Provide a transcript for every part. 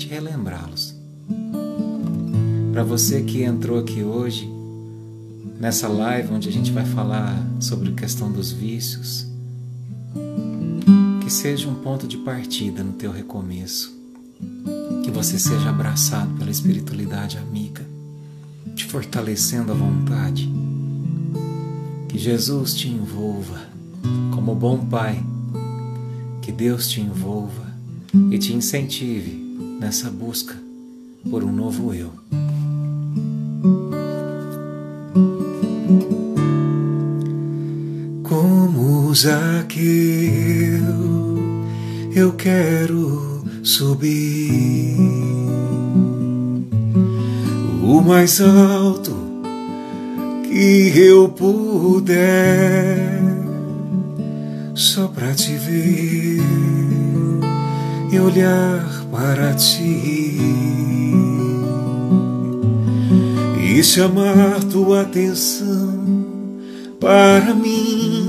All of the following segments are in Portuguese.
relembrá-los. Para você que entrou aqui hoje, nessa live onde a gente vai falar sobre a questão dos vícios, que seja um ponto de partida no teu recomeço, que você seja abraçado pela espiritualidade amiga, te fortalecendo a vontade, que Jesus te envolva como bom Pai, que Deus te envolva e te incentive nessa busca por um novo eu. Como Zaqueu, eu quero subir o mais alto que eu puder, só pra te ver e olhar para ti e chamar tua atenção para mim.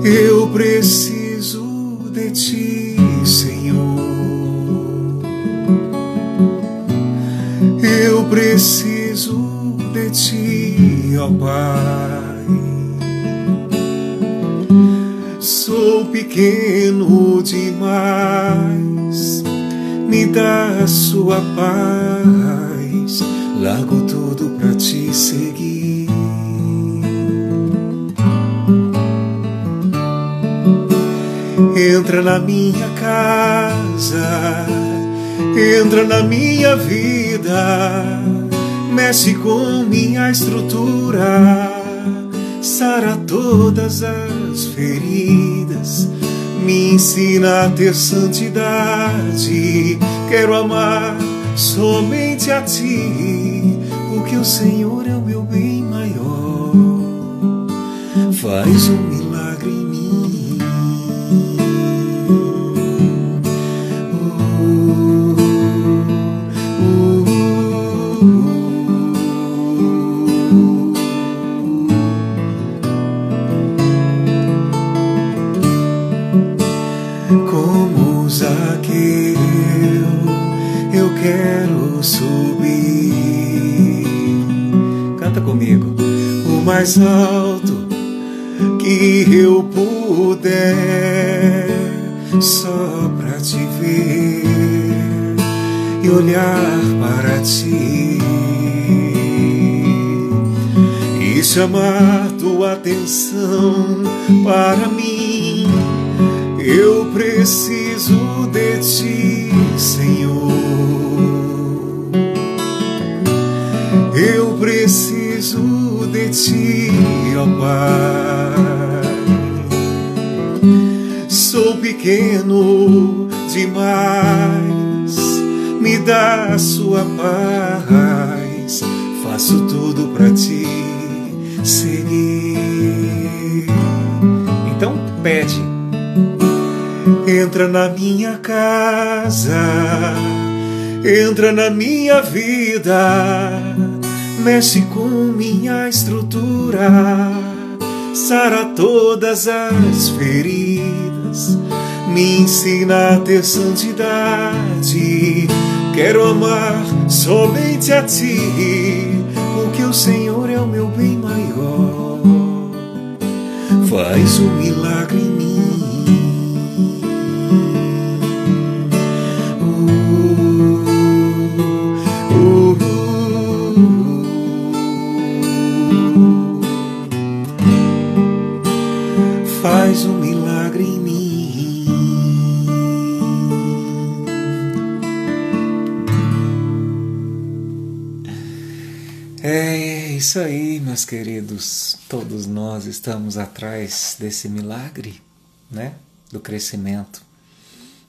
Eu preciso de ti, Senhor. Eu preciso de ti, ó Pai. Sou pequeno demais, me dá a sua paz, largo tudo pra te seguir. Entra na minha casa, entra na minha vida, mexe com minha estrutura, sara todas as feridas, me ensina a ter santidade. Quero amar somente a ti, porque o Senhor é o meu bem maior. Faz um milagre em mim. Como Zaqueu, eu quero subir. Canta comigo. O mais alto que eu puder, só pra te ver e olhar para ti e chamar tua atenção para mim. Eu preciso de ti, Senhor. Eu preciso de ti, ó Pai. Sou pequeno demais, me dá a sua paz, faço tudo pra te seguir. Então pede. Entra na minha casa, entra na minha vida, mexe com minha estrutura, sara todas as feridas, me ensina a ter santidade. Quero amar somente a ti, porque o Senhor é o meu bem maior. Faz um milagre em mim. Faz um milagre em mim. É isso aí, meus queridos. Todos nós estamos atrás desse milagre, né? Do crescimento,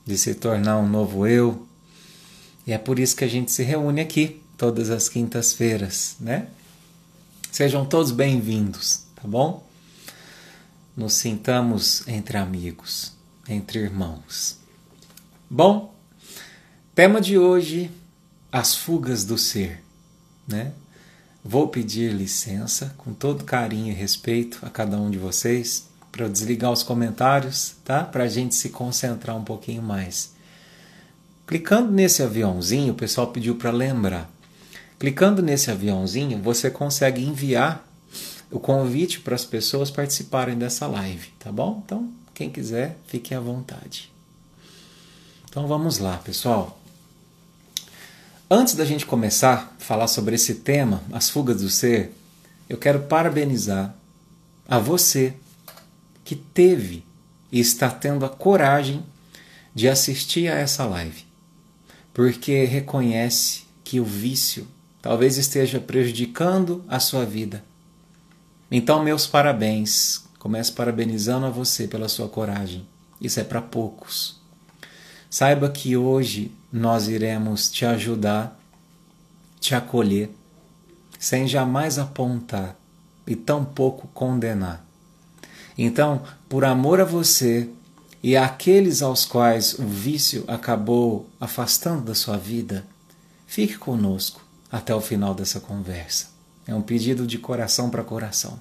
de se tornar um novo eu. E é por isso que a gente se reúne aqui todas as quintas-feiras, né? Sejam todos bem-vindos, tá bom? Nos sintamos entre amigos, entre irmãos. Bom, tema de hoje, as fugas do ser, né? Vou pedir licença, com todo carinho e respeito a cada um de vocês, para eu desligar os comentários, tá? Para a gente se concentrar um pouquinho mais. Clicando nesse aviãozinho, o pessoal pediu para lembrar. Clicando nesse aviãozinho, você consegue enviar o convite para as pessoas participarem dessa live, tá bom? Então, quem quiser, fique à vontade. Então vamos lá, pessoal. Antes da gente começar a falar sobre esse tema, as fugas do ser, eu quero parabenizar a você que teve e está tendo a coragem de assistir a essa live, porque reconhece que o vício talvez esteja prejudicando a sua vida. Então, meus parabéns. Começo parabenizando a você pela sua coragem. Isso é para poucos. Saiba que hoje nós iremos te ajudar, te acolher, sem jamais apontar e tampouco condenar. Então, por amor a você e àqueles aos quais o vício acabou afastando da sua vida, fique conosco até o final dessa conversa. É um pedido de coração para coração.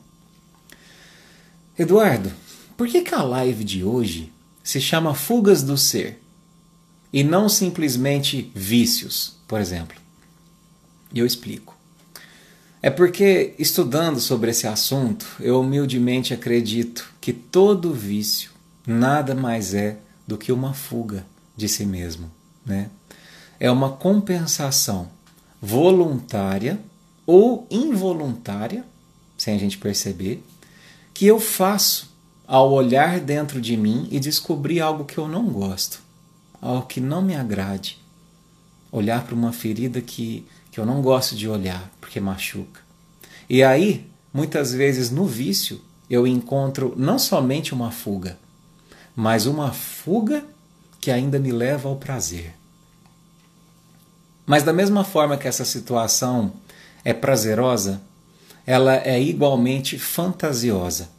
Eduardo, por que a live de hoje se chama Fugas do Ser e não simplesmente vícios, por exemplo? E eu explico. É porque, estudando sobre esse assunto, eu humildemente acredito que todo vício nada mais é do que uma fuga de si mesmo, né? É uma compensação voluntária ou involuntária, sem a gente perceber, que eu faço ao olhar dentro de mim e descobrir algo que eu não gosto, algo que não me agrade. Olhar para uma ferida que eu não gosto de olhar, porque machuca. E aí, muitas vezes no vício, eu encontro não somente uma fuga, mas uma fuga que ainda me leva ao prazer. Mas da mesma forma que essa situação é prazerosa, ela é igualmente fantasiosa.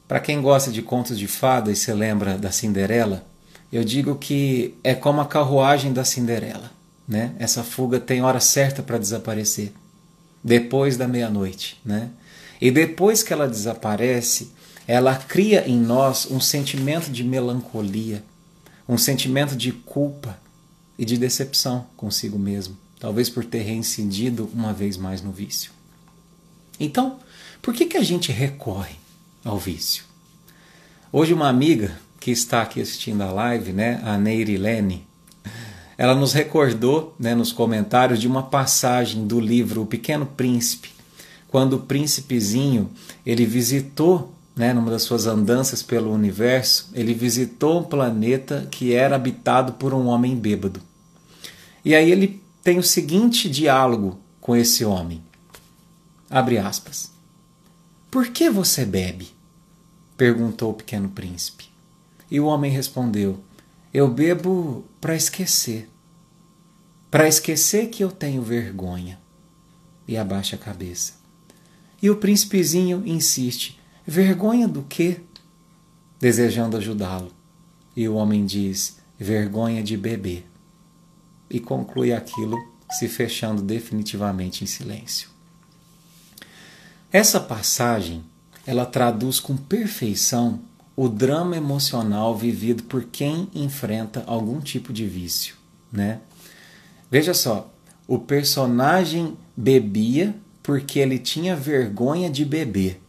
Para quem gosta de contos de fada e se lembra da Cinderela, eu digo que é como a carruagem da Cinderela, né? Essa fuga tem hora certa para desaparecer, depois da meia-noite, né? E depois que ela desaparece, ela cria em nós um sentimento de melancolia, um sentimento de culpa e de decepção consigo mesmo, talvez por ter reincidido uma vez mais no vício. Então, por que a gente recorre ao vício? Hoje uma amiga que está aqui assistindo a live, né, a Neirilene, ela nos recordou, né, nos comentários de uma passagem do livro O Pequeno Príncipe, quando o príncipezinho ele visitou, né, numa das suas andanças pelo universo, ele visitou um planeta que era habitado por um homem bêbado. E aí ele tem o seguinte diálogo com esse homem. Abre aspas. Por que você bebe? Perguntou o pequeno príncipe. E o homem respondeu, eu bebo para esquecer. Para esquecer que eu tenho vergonha. E abaixa a cabeça. E o príncipezinho insiste, vergonha do quê? Desejando ajudá-lo. E o homem diz, vergonha de beber. E conclui aquilo se fechando definitivamente em silêncio. Essa passagem, ela traduz com perfeição o drama emocional vivido por quem enfrenta algum tipo de vício, né? Veja só, o personagem bebia porque ele tinha vergonha de beber.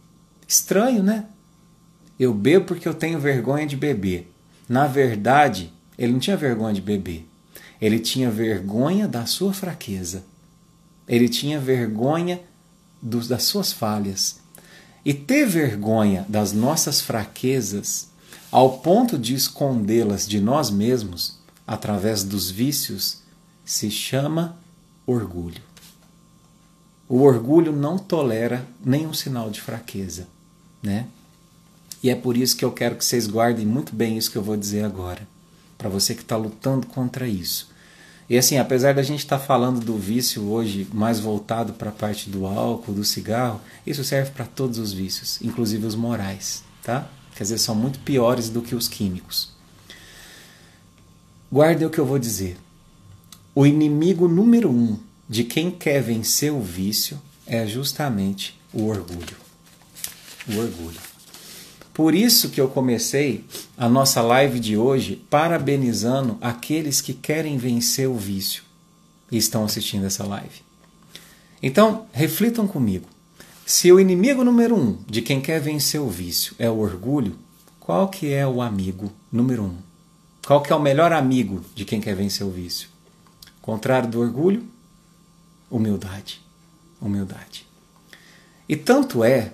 Estranho, né? Eu bebo porque eu tenho vergonha de beber. Na verdade, ele não tinha vergonha de beber. Ele tinha vergonha da sua fraqueza. Ele tinha vergonha das suas falhas. E ter vergonha das nossas fraquezas, ao ponto de escondê-las de nós mesmos, através dos vícios, se chama orgulho. O orgulho não tolera nenhum sinal de fraqueza, né? E é por isso que eu quero que vocês guardem muito bem isso que eu vou dizer agora, para você que está lutando contra isso. E assim, apesar da gente estar falando do vício hoje mais voltado para a parte do álcool, do cigarro, isso serve para todos os vícios, inclusive os morais, tá? Quer dizer, são muito piores do que os químicos. Guardem o que eu vou dizer. O inimigo número 1 de quem quer vencer o vício é justamente o orgulho. O orgulho. Por isso que eu comecei a nossa live de hoje parabenizando aqueles que querem vencer o vício e estão assistindo essa live. Então, reflitam comigo. Se o inimigo número 1 de quem quer vencer o vício é o orgulho, qual que é o amigo número 1? Qual que é o melhor amigo de quem quer vencer o vício? Contrário do orgulho, humildade. Humildade. E tanto é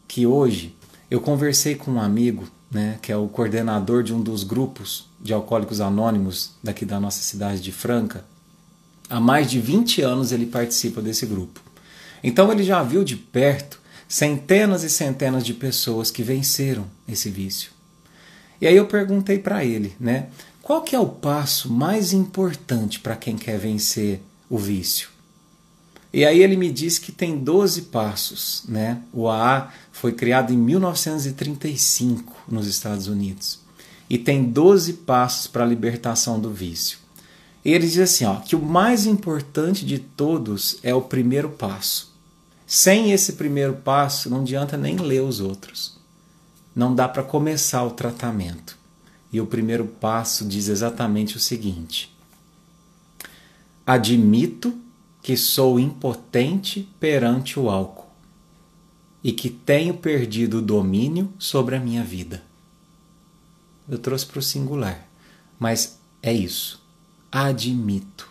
que hoje eu conversei com um amigo, né, que é o coordenador de um dos grupos de alcoólicos anônimos daqui da nossa cidade de Franca. Há mais de 20 anos ele participa desse grupo. Então ele já viu de perto centenas e centenas de pessoas que venceram esse vício. E aí eu perguntei para ele, né, qual que é o passo mais importante para quem quer vencer o vício? E aí ele me disse que tem 12 passos, né? O AA foi criado em 1935 nos Estados Unidos e tem 12 passos para a libertação do vício. E ele diz assim, ó, que o mais importante de todos é o primeiro passo. Sem esse primeiro passo não adianta nem ler os outros. Não dá para começar o tratamento. E o primeiro passo diz exatamente o seguinte: admito que sou impotente perante o álcool e que tenho perdido o domínio sobre a minha vida. Eu trouxe para o singular, mas é isso. Admito.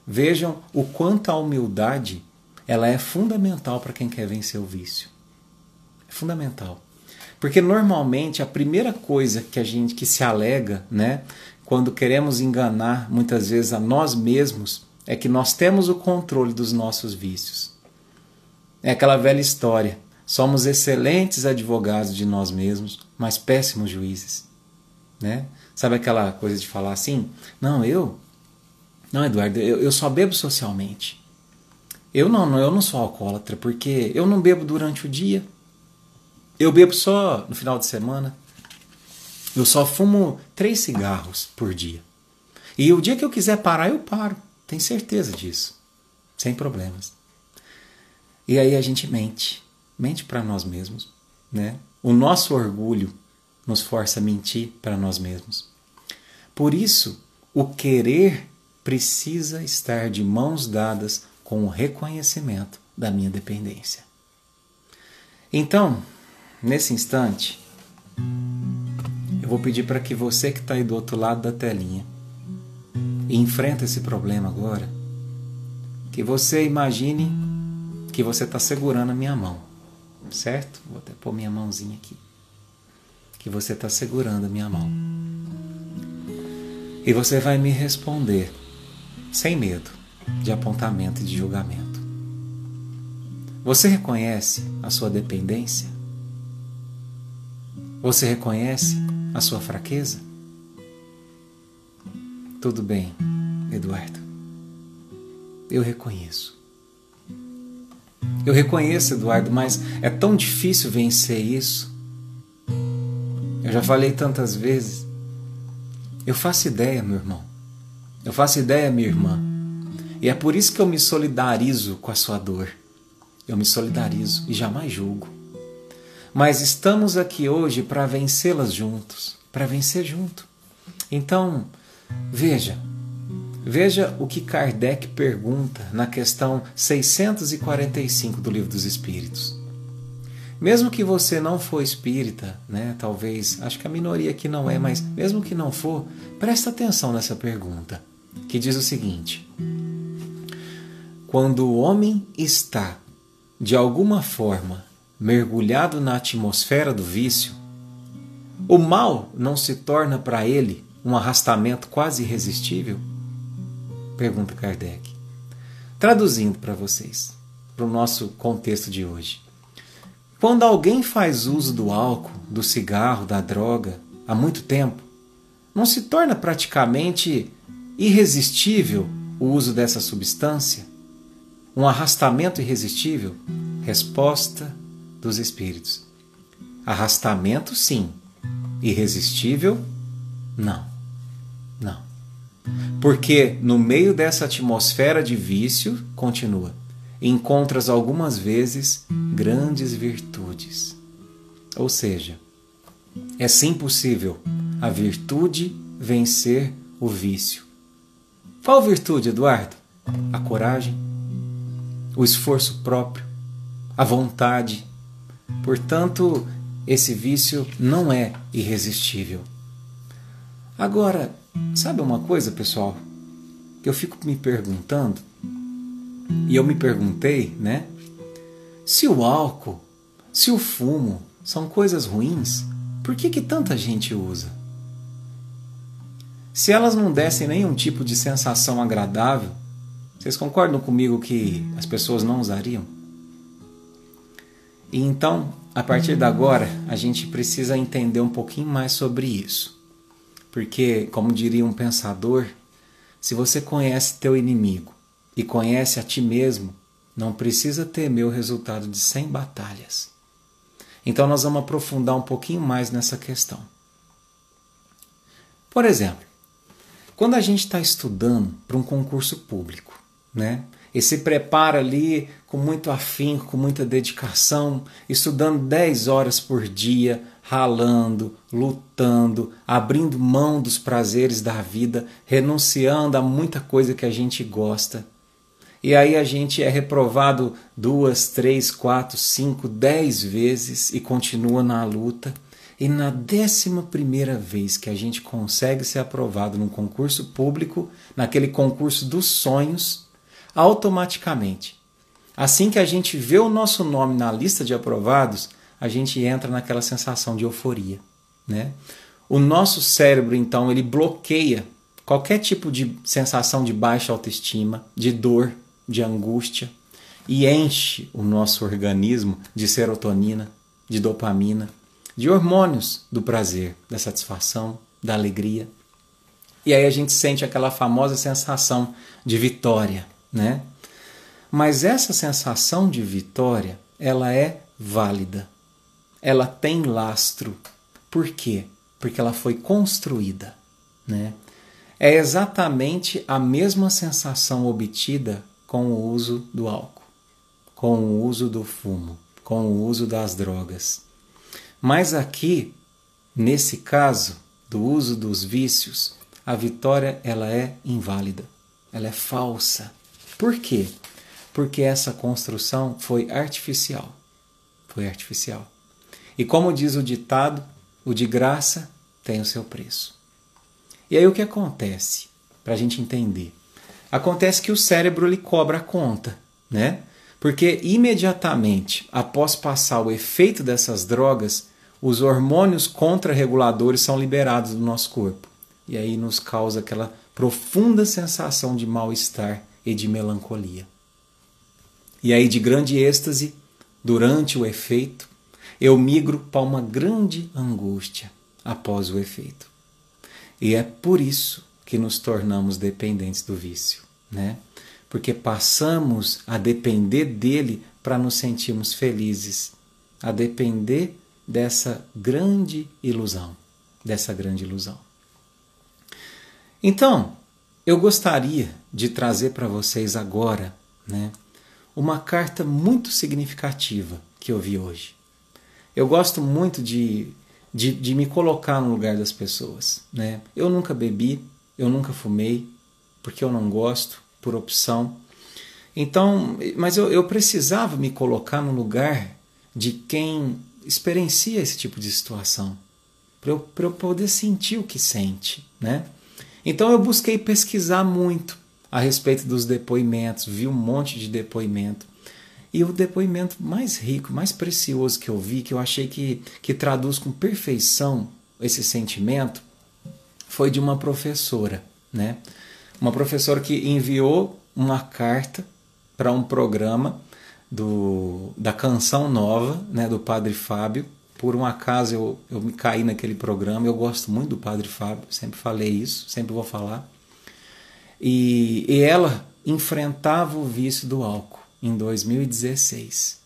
Vejam o quanto a humildade ela é fundamental para quem quer vencer o vício. É fundamental. Porque normalmente a primeira coisa que se alega, né, quando queremos enganar muitas vezes a nós mesmos, é que nós temos o controle dos nossos vícios. É aquela velha história. Somos excelentes advogados de nós mesmos, mas péssimos juízes. Né? Sabe aquela coisa de falar assim? Não, Eduardo, eu só bebo socialmente. Eu não sou alcoólatra, porque eu não bebo durante o dia. Eu bebo só no final de semana. Eu só fumo 3 cigarros por dia. E o dia que eu quiser parar, eu paro. Tenho certeza disso. Sem problemas. E aí a gente mente. Mente para nós mesmos. Né? O nosso orgulho nos força a mentir para nós mesmos. Por isso, o querer precisa estar de mãos dadas com o reconhecimento da minha dependência. Então, nesse instante, eu vou pedir para que você que está aí do outro lado da telinha e enfrenta esse problema agora, que você imagine que você está segurando a minha mão, certo? Vou até pôr minha mãozinha aqui. Que você está segurando a minha mão. E você vai me responder, sem medo de apontamento e de julgamento. Você reconhece a sua dependência? Você reconhece a sua fraqueza? Tudo bem, Eduardo. Eu reconheço. Eu reconheço, Eduardo, mas é tão difícil vencer isso. Eu já falei tantas vezes. Eu faço ideia, meu irmão. Eu faço ideia, minha irmã. E é por isso que eu me solidarizo com a sua dor. Eu me solidarizo e jamais julgo. Mas estamos aqui hoje para vencê-las juntos, para vencer junto. Então, veja o que Kardec pergunta na questão 645 do Livro dos Espíritos. Mesmo que você não for espírita, né, talvez, acho que a minoria aqui não é, mas mesmo que não for, presta atenção nessa pergunta, que diz o seguinte: quando o homem está, de alguma forma, mergulhado na atmosfera do vício, o mal não se torna para ele um arrastamento quase irresistível? Pergunta Kardec. Traduzindo para vocês, para o nosso contexto de hoje. Quando alguém faz uso do álcool, do cigarro, da droga, há muito tempo, não se torna praticamente irresistível o uso dessa substância? Um arrastamento irresistível? Resposta dos Espíritos. Arrastamento, sim. Irresistível, não. Não. Porque no meio dessa atmosfera de vício, continua, encontras algumas vezes grandes virtudes. Ou seja, É sim possível a virtude vencer o vício. Qual virtude, Eduardo? A coragem, o esforço próprio, a vontade. Portanto, esse vício não é irresistível. Agora, sabe uma coisa, pessoal, que eu fico me perguntando, e eu me perguntei, né? Se o álcool, se o fumo são coisas ruins, por que tanta gente usa? Se elas não dessem nenhum tipo de sensação agradável, vocês concordam comigo que as pessoas não usariam? E então, a partir de agora, a gente precisa entender um pouquinho mais sobre isso. Porque, como diria um pensador, se você conhece teu inimigo e conhece a ti mesmo, não precisa temer o resultado de 100 batalhas. Então nós vamos aprofundar um pouquinho mais nessa questão. Por exemplo, quando a gente está estudando para um concurso público, né? E se prepara ali com muito afinco, com muita dedicação, estudando 10 horas por dia, ralando, lutando, abrindo mão dos prazeres da vida, renunciando a muita coisa que a gente gosta. E aí a gente é reprovado 2, 3, 4, 5, 10 vezes e continua na luta. E na 11ª vez que a gente consegue ser aprovado num concurso público, naquele concurso dos sonhos, automaticamente, assim que a gente vê o nosso nome na lista de aprovados, a gente entra naquela sensação de euforia, né? O nosso cérebro, então, ele bloqueia qualquer tipo de sensação de baixa autoestima, de dor, de angústia, e enche o nosso organismo de serotonina, de dopamina, de hormônios do prazer, da satisfação, da alegria. E aí a gente sente aquela famosa sensação de vitória, né? Mas essa sensação de vitória, ela é válida. Ela tem lastro. Por quê? Porque ela foi construída, né? É exatamente a mesma sensação obtida com o uso do álcool, com o uso do fumo, com o uso das drogas. Mas aqui, nesse caso do uso dos vícios, a vitória ela é inválida, ela é falsa. Por quê? Porque essa construção foi artificial. Foi artificial. E como diz o ditado, o de graça tem o seu preço. E aí o que acontece? Para a gente entender. Acontece que o cérebro lhe cobra a conta, né? Porque imediatamente após passar o efeito dessas drogas, os hormônios contrarreguladores são liberados do nosso corpo. E aí nos causa aquela profunda sensação de mal-estar e de melancolia. E aí de grande êxtase, durante o efeito, eu migro para uma grande angústia após o efeito. E é por isso que nos tornamos dependentes do vício, né? Porque passamos a depender dele para nos sentirmos felizes, a depender dessa grande ilusão, Então, eu gostaria de trazer para vocês agora, né, uma carta muito significativa que eu vi hoje. Eu gosto muito de me colocar no lugar das pessoas, né? Eu nunca bebi, eu nunca fumei, porque eu não gosto, por opção. Então, mas eu precisava me colocar no lugar de quem experiencia esse tipo de situação, para eu poder sentir o que sente, né? Então eu busquei pesquisar muito a respeito dos depoimentos, vi um monte de depoimento. E o depoimento mais rico, mais precioso que eu vi, que eu achei que traduz com perfeição esse sentimento, foi de uma professora, né? Uma professora que enviou uma carta para um programa da Canção Nova, né, do Padre Fábio. Por um acaso eu me caí naquele programa, eu gosto muito do Padre Fábio, sempre falei isso, sempre vou falar. E ela enfrentava o vício do álcool em 2016.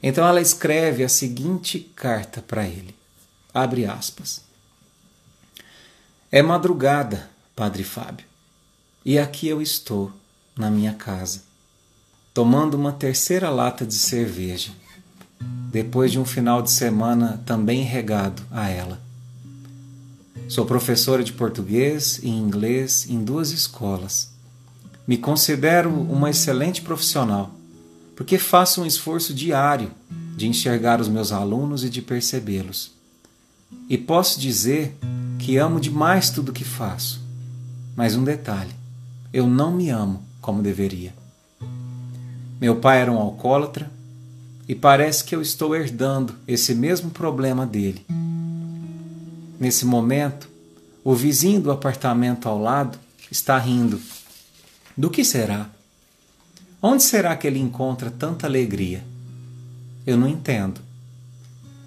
Então ela escreve a seguinte carta para ele, abre aspas. É madrugada, Padre Fábio, e aqui eu estou, na minha casa, tomando uma 3ª lata de cerveja, depois de um final de semana também regado a ela. Sou professora de português e inglês em 2 escolas. Me considero uma excelente profissional, porque faço um esforço diário de enxergar os meus alunos e de percebê-los. E posso dizer que amo demais tudo o que faço. Mas um detalhe, eu não me amo como deveria. Meu pai era um alcoólatra e parece que eu estou herdando esse mesmo problema dele. Nesse momento, o vizinho do apartamento ao lado está rindo. Do que será? Onde será que ele encontra tanta alegria? Eu não entendo.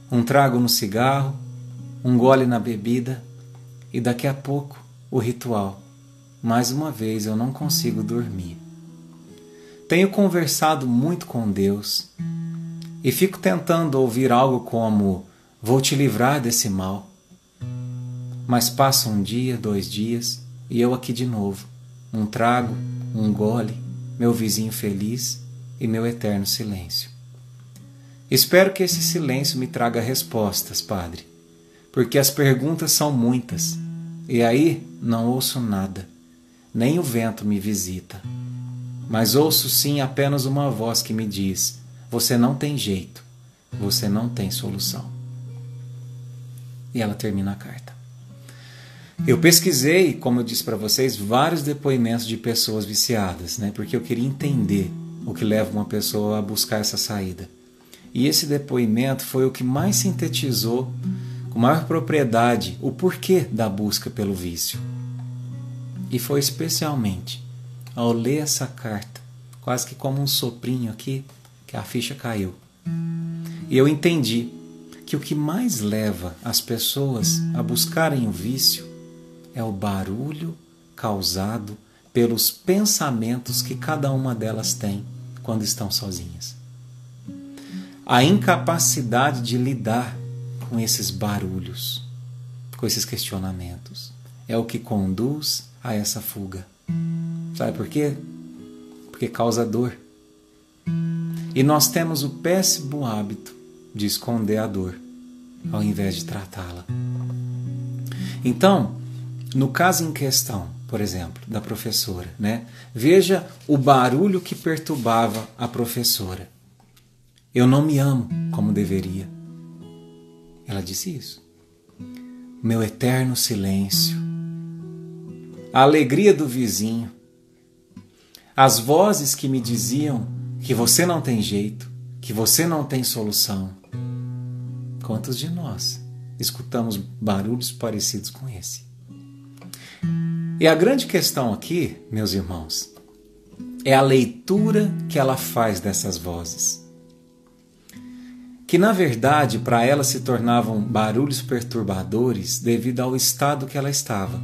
Um trago no cigarro, um gole na bebida e daqui a pouco o ritual. Mais uma vez eu não consigo dormir. Tenho conversado muito com Deus e fico tentando ouvir algo como: vou te livrar desse mal. Mas passa 1 dia, 2 dias e eu aqui de novo. Um trago, um gole, meu vizinho feliz e meu eterno silêncio. Espero que esse silêncio me traga respostas, Padre, porque as perguntas são muitas e aí não ouço nada, nem o vento me visita. Mas ouço sim apenas uma voz que me diz: você não tem jeito, você não tem solução. E ela termina a carta. Eu pesquisei, como eu disse para vocês, vários depoimentos de pessoas viciadas, porque eu queria entender o que leva uma pessoa a buscar essa saída. E esse depoimento foi o que mais sintetizou, com maior propriedade, o porquê da busca pelo vício. E foi especialmente ao ler essa carta, quase que como um soprinho aqui, que a ficha caiu. E eu entendi que o que mais leva as pessoas a buscarem o vício é o barulho causado pelos pensamentos que cada uma delas tem quando estão sozinhas. A incapacidade de lidar com esses barulhos, com esses questionamentos, é o que conduz a essa fuga. Sabe por quê? Porque causa dor. E nós temos o péssimo hábito de esconder a dor, ao invés de tratá-la. Então, no caso em questão, por exemplo, da professora, veja o barulho que perturbava a professora. Eu não me amo como deveria. Ela disse isso. Meu eterno silêncio. A alegria do vizinho. As vozes que me diziam que você não tem jeito, que você não tem solução. Quantos de nós escutamos barulhos parecidos com esse? E a grande questão aqui, meus irmãos, é a leitura que ela faz dessas vozes. Que, na verdade, para ela se tornavam barulhos perturbadores devido ao estado que ela estava,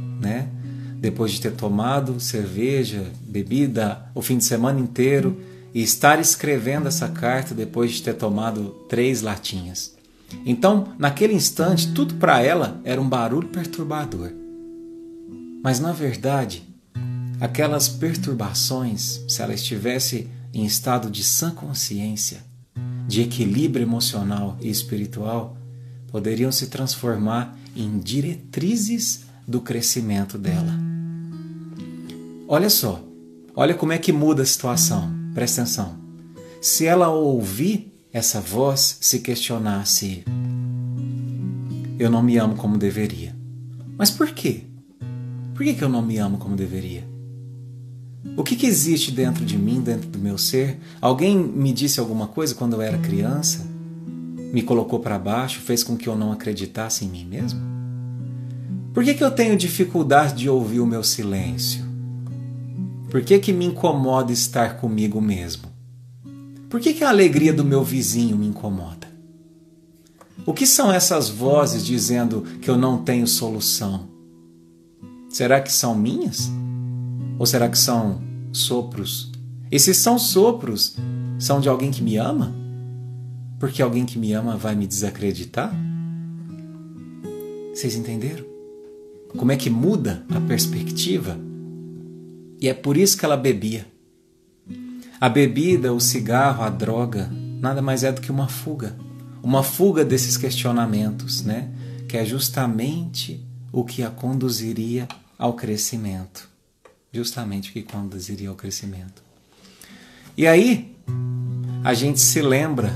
Depois de ter tomado cerveja, bebida, o fim de semana inteiro e estar escrevendo essa carta depois de ter tomado 3 latinhas. Então, naquele instante, tudo para ela era um barulho perturbador. Mas, na verdade, aquelas perturbações, se ela estivesse em estado de sã consciência, de equilíbrio emocional e espiritual, poderiam se transformar em diretrizes do crescimento dela. Olha só, olha como é que muda a situação, presta atenção. Se ela ouvir essa voz se questionasse: eu não me amo como deveria. Mas por quê? Por que eu não me amo como deveria? O que existe dentro de mim, dentro do meu ser? Alguém me disse alguma coisa quando eu era criança? Me colocou para baixo, fez com que eu não acreditasse em mim mesmo? Por que eu tenho dificuldade de ouvir o meu silêncio? Por que me incomoda estar comigo mesmo? Por que a alegria do meu vizinho me incomoda? O que são essas vozes dizendo que eu não tenho solução? Será que são minhas? Ou será que são sopros? E se são sopros, são de alguém que me ama? Porque alguém que me ama vai me desacreditar? Vocês entenderam? Como é que muda a perspectiva? E é por isso que ela bebia. A bebida, o cigarro, a droga, nada mais é do que uma fuga. Uma fuga desses questionamentos, que é justamente o que a conduziria ao crescimento. Justamente o que conduziria ao crescimento. E aí, a gente se lembra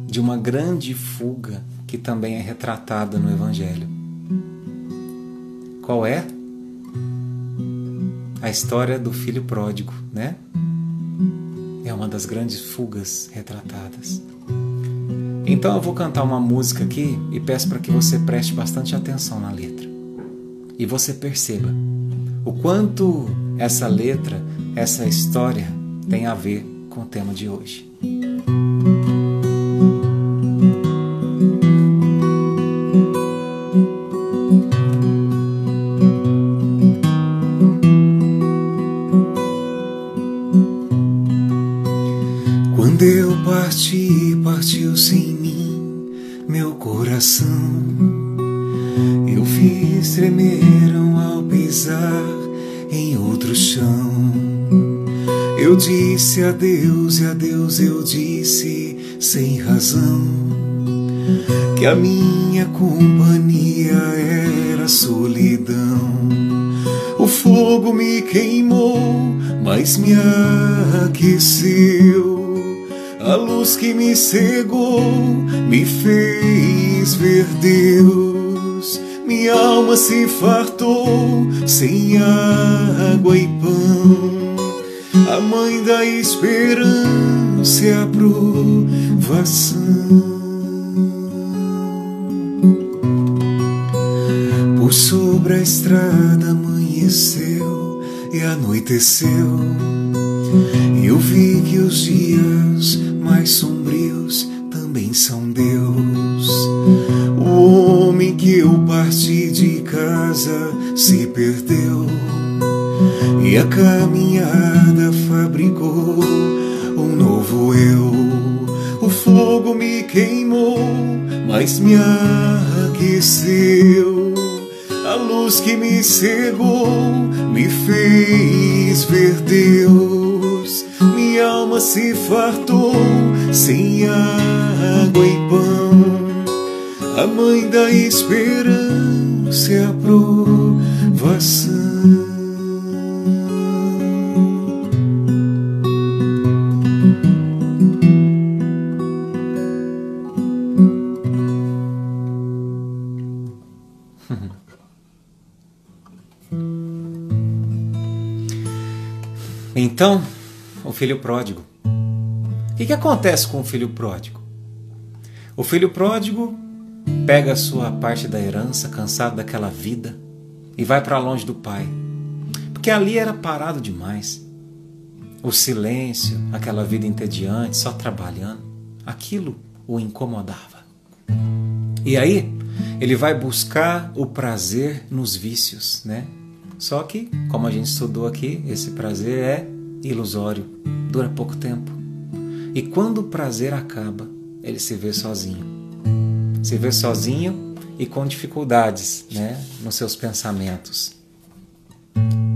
de uma grande fuga que também é retratada no Evangelho. Qual é? A história do filho pródigo, né? É uma das grandes fugas retratadas. Então eu vou cantar uma música aqui e peço para que você preste bastante atenção na letra. E você perceba o quanto essa letra, essa história tem a ver com o tema de hoje. Quando eu parti, partiu sem mim meu coração. Eu fiz tremeram ao pisar em outro chão. Eu disse adeus e adeus eu disse sem razão, que a minha companhia era solidão. O fogo me queimou, mas me aqueceu. A luz que me cegou me fez ver Deus. Minha alma se fartou sem água e pão. A mãe da esperança e a provação. Por sobre a estrada amanheceu e anoiteceu. Eu vi que os dias mais sombrios também são Deus. O homem que eu parti de casa se perdeu, e a caminhada fabricou um novo eu. O fogo me queimou, mas me aqueceu. A luz que me cegou me fez ver Deus. Minha alma se fartou sem água e pão. A mãe da esperança e a provação. Então, o filho pródigo. O que acontece com o filho pródigo? O filho pródigo pega a sua parte da herança, cansado daquela vida, e vai para longe do pai. Porque ali era parado demais. O silêncio, aquela vida entediante, só trabalhando, aquilo o incomodava. E aí, ele vai buscar o prazer nos vícios, né? Só que, como a gente estudou aqui, esse prazer é ilusório, dura pouco tempo. E quando o prazer acaba, ele se vê sozinho. Se vê sozinho e com dificuldades, né, nos seus pensamentos.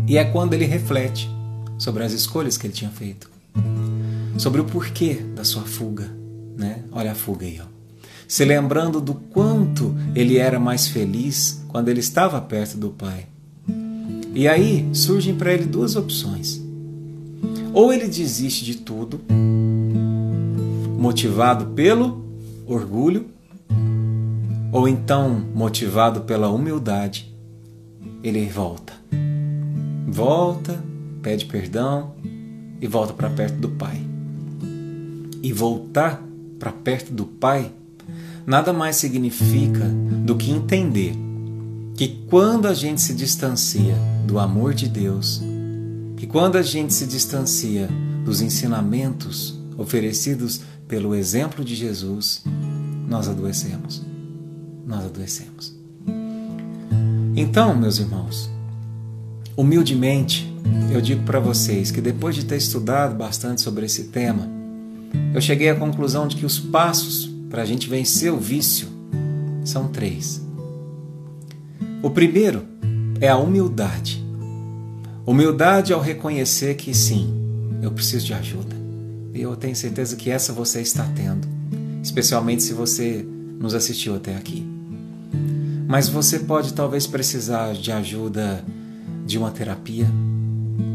E é quando ele reflete sobre as escolhas que ele tinha feito, sobre o porquê da sua fuga, né? Olha a fuga aí, ó. Se lembrando do quanto ele era mais feliz quando ele estava perto do pai. E aí surgem para ele duas opções. Ou ele desiste de tudo, motivado pelo orgulho, ou então motivado pela humildade, ele volta. Volta, pede perdão e volta para perto do pai. E voltar para perto do pai nada mais significa do que entender que quando a gente se distancia do amor de Deus, que quando a gente se distancia dos ensinamentos oferecidos pelo exemplo de Jesus, nós adoecemos. Nós adoecemos. Então, meus irmãos, humildemente, eu digo para vocês que depois de ter estudado bastante sobre esse tema, eu cheguei à conclusão de que os passos para a gente vencer o vício são 3. O primeiro é a humildade. Humildade ao reconhecer que sim, eu preciso de ajuda. E eu tenho certeza que essa você está tendo, especialmente se você nos assistiu até aqui. Mas você pode talvez precisar de ajuda de uma terapia.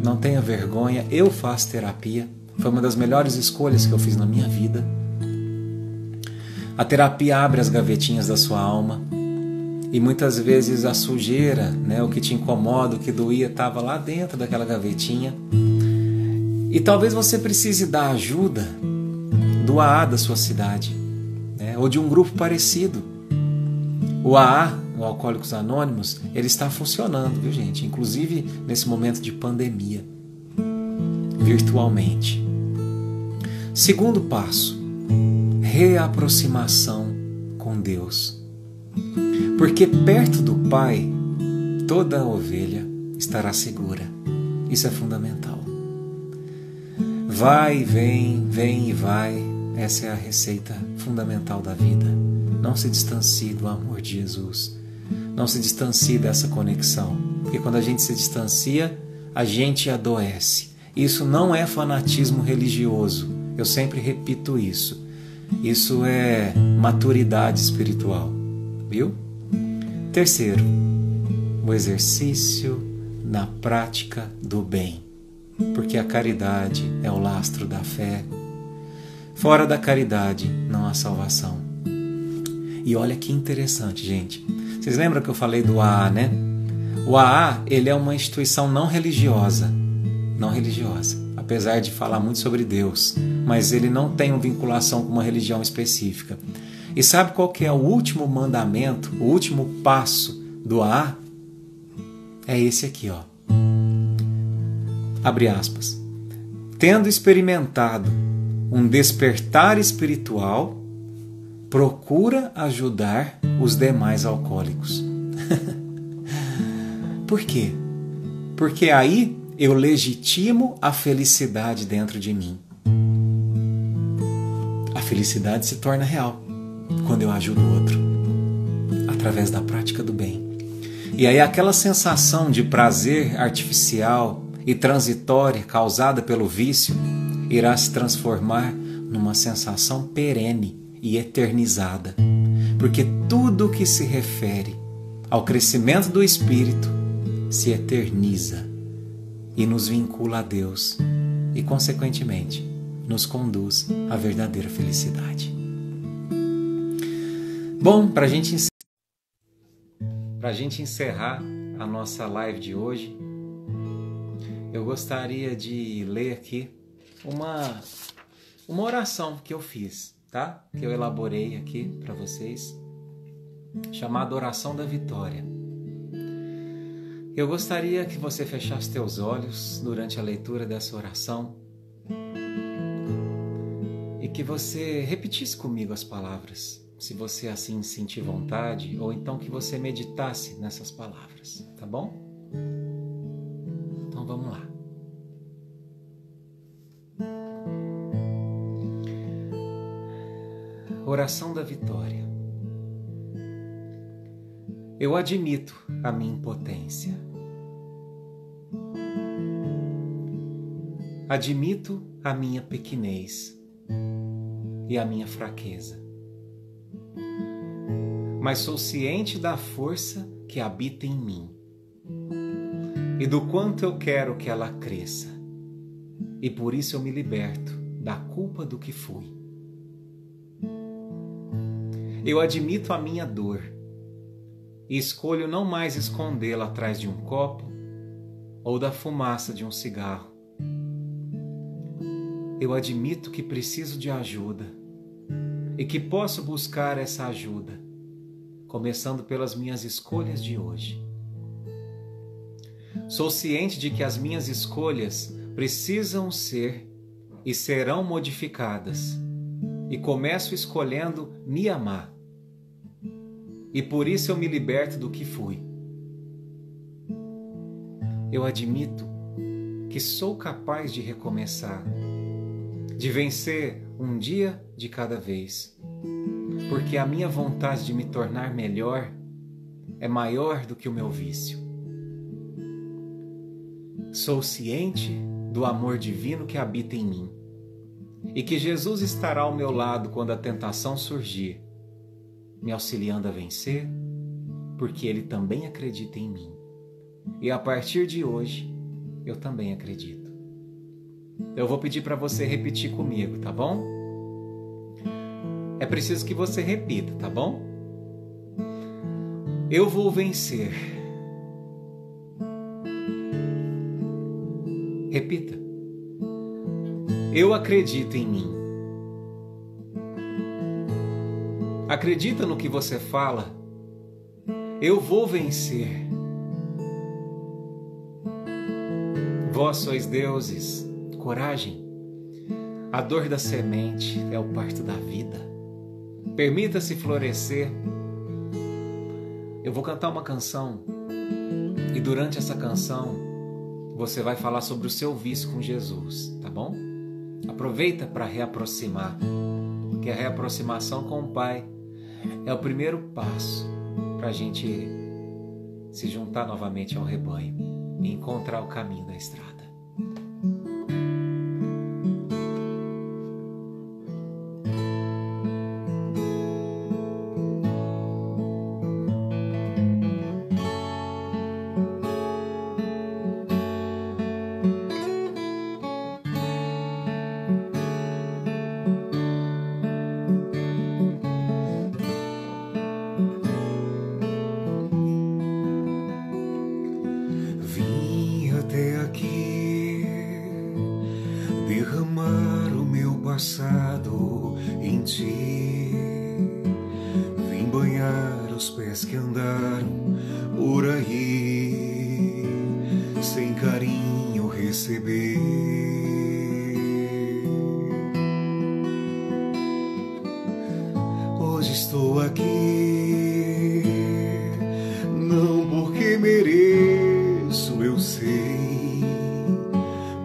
Não tenha vergonha, eu faço terapia. Foi uma das melhores escolhas que eu fiz na minha vida. A terapia abre as gavetinhas da sua alma. E muitas vezes a sujeira, o que te incomoda, o que doía, estava lá dentro daquela gavetinha. E talvez você precise da ajuda do AA da sua cidade, ou de um grupo parecido. O AA, o Alcoólicos Anônimos, ele está funcionando, viu, gente? Inclusive nesse momento de pandemia, virtualmente. Segundo passo, reaproximação com Deus. Porque perto do Pai, toda ovelha estará segura. Isso é fundamental. Vai e vem, vem e vai. Essa é a receita fundamental da vida. Não se distancie do amor de Jesus. Não se distancie dessa conexão. Porque quando a gente se distancia, a gente adoece. Isso não é fanatismo religioso. Eu sempre repito isso. Isso é maturidade espiritual. Viu? Terceiro, o exercício na prática do bem. Porque a caridade é o lastro da fé. Fora da caridade não há salvação. E olha que interessante, gente. Vocês lembram que eu falei do AA, né? O AA, ele é uma instituição não religiosa. Não religiosa. Apesar de falar muito sobre Deus. Mas ele não tem uma vinculação com uma religião específica. E sabe qual que é o último mandamento, o último passo do AA? É esse aqui, ó. Abre aspas. Tendo experimentado um despertar espiritual, procura ajudar os demais alcoólicos. Por quê? Porque aí eu legitimo a felicidade dentro de mim. A felicidade se torna real quando eu ajudo o outro, através da prática do bem. E aí aquela sensação de prazer artificial e transitória causada pelo vício irá se transformar numa sensação perene e eternizada. Porque tudo que se refere ao crescimento do espírito se eterniza e nos vincula a Deus e, consequentemente, nos conduz à verdadeira felicidade. Bom, para a gente encerrar a nossa live de hoje, eu gostaria de ler aqui uma oração que eu fiz, tá? Que eu elaborei aqui para vocês, chamada Oração da Vitória. Eu gostaria que você fechasse teus olhos durante a leitura dessa oração e que você repetisse comigo as palavras, se você assim sentir vontade, ou então que você meditasse nessas palavras, tá bom? Então vamos lá. Oração da Vitória. Eu admito a minha impotência. Admito a minha pequenez e a minha fraqueza. Mas sou ciente da força que habita em mim e do quanto eu quero que ela cresça. E por isso eu me liberto da culpa do que fui. Eu admito a minha dor e escolho não mais escondê-la atrás de um copo ou da fumaça de um cigarro. Eu admito que preciso de ajuda e que posso buscar essa ajuda, começando pelas minhas escolhas de hoje. Sou ciente de que as minhas escolhas precisam ser e serão modificadas, e começo escolhendo me amar. E por isso eu me liberto do que fui. Eu admito que sou capaz de recomeçar, de vencer um dia de cada vez, porque a minha vontade de me tornar melhor é maior do que o meu vício. Sou ciente do amor divino que habita em mim e que Jesus estará ao meu lado quando a tentação surgir, me auxiliando a vencer, porque ele também acredita em mim. E a partir de hoje, eu também acredito. Eu vou pedir para você repetir comigo, tá bom? É preciso que você repita, tá bom? Eu vou vencer. Repita. Eu acredito em mim. Acredita no que você fala. Eu vou vencer. Vós sois deuses. Coragem. A dor da semente é o parto da vida. Permita-se florescer. Eu vou cantar uma canção e durante essa canção você vai falar sobre o seu vício com Jesus, tá bom? Aproveita para reaproximar, porque a reaproximação com o Pai é o primeiro passo para a gente se juntar novamente ao rebanho e encontrar o caminho da estrada. Derramar o meu passado em ti. Vim banhar os pés que andaram por aí, sem carinho receber. Hoje estou aqui, não porque mereço, eu sei,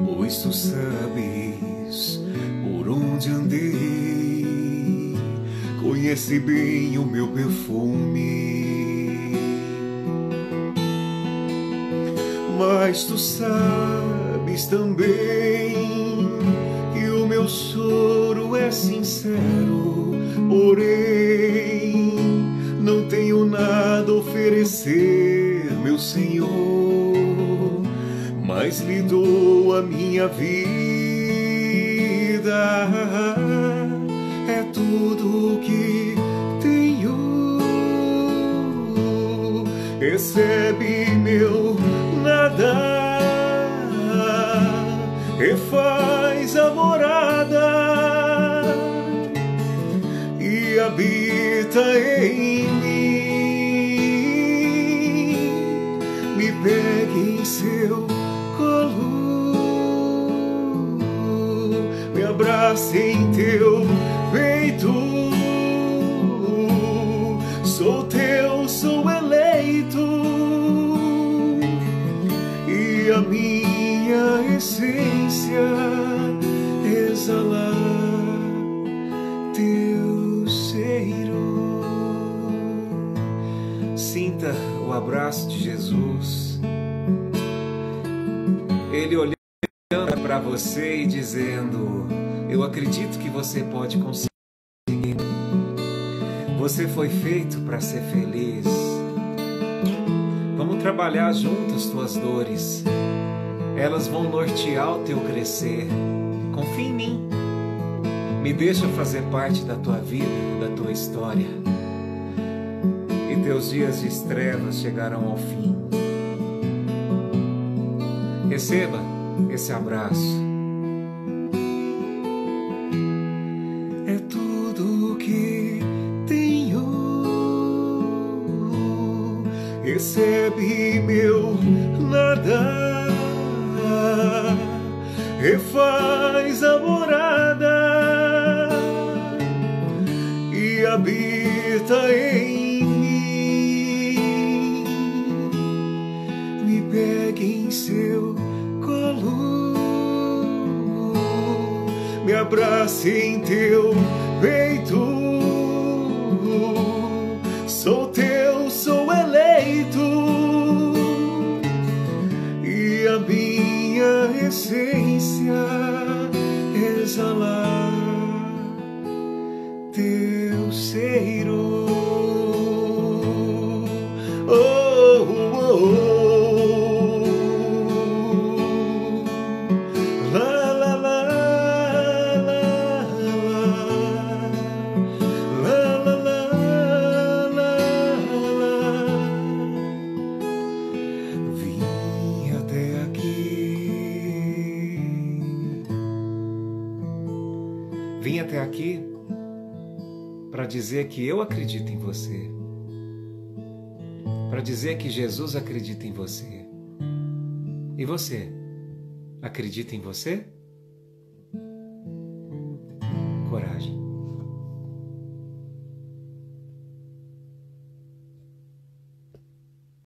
pois tu sabes por onde andei, conhece bem o meu perfume. Mas tu sabes também que o meu choro é sincero, porém não tenho nada a oferecer, meu Senhor, mas lhe dou a minha vida. É tudo que tenho. Recebe meu nada, refaz a morada e habita em mim. Me pegue em seu colo, me abrace em teu peito. Sou teu, sou eleito, e a minha essência exalar teu cheiro. Sinta o abraço de Jesus, Ele olhando para você e dizendo: eu acredito que você pode conseguir. Você foi feito para ser feliz. Vamos trabalhar juntos tuas dores. Elas vão nortear o teu crescer. Confia em mim. Me deixa fazer parte da tua vida, da tua história. E teus dias de trevas chegarão ao fim. Receba esse abraço. É tudo que tenho. Recebe meu nada, refaz a morada e habita em mim. Me pegue em seu colo, me abrace em teu peito. Sou teu, sou eleito, e a minha essência exalar teu cheiro. Oh, vim até aqui para dizer que eu acredito em você, para dizer que Jesus acredita em você. E você? Acredita em você? Coragem.